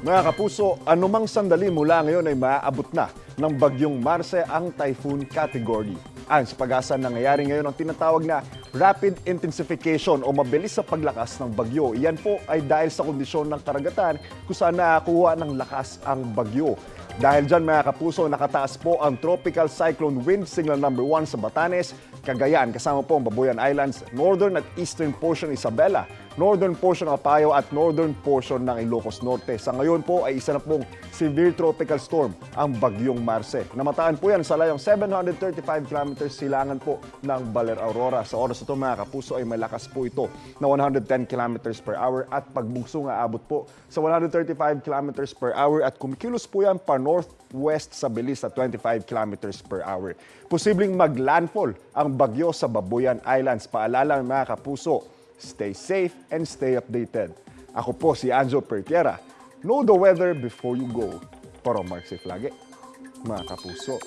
Mga kapuso, anumang sandali mula ngayon ay maaabot na ng bagyong Marce ang typhoon category. Ayon sa pag-asa, nangyayari ngayon ang tinatawag na rapid intensification o mabilis sa paglakas ng bagyo. Iyan po ay dahil sa kondisyon ng karagatan kung saan nakakuha ng lakas ang bagyo. Dahil dyan mga kapuso, nakataas po ang Tropical Cyclone Wind Signal number 1 sa Batanes, Cagayan, kasama po ang Babuyan Islands, northern at eastern portion Isabela, northern portion ng Apayao at northern portion ng Ilocos Norte. Sa ngayon po ay isa na pong severe tropical storm ang bagyong Marce. Namataan po yan sa layong 735 kilometers silangan po ng Baler Aurora. Sa oras ito mga kapuso ay malakas po ito na 110 kilometers per hour at pagbugso nga abot po sa 135 kilometers per hour at kumikilos po yan pa northwest sa bilis at 25 kilometers per hour. Posibleng maglandfall ang bagyo sa Babuyan Islands. Paalala mga kapuso, stay safe and stay updated. Ako po si Anjo Pertiera. Know the weather before you go. Para Mark safe lagi, mga kapuso.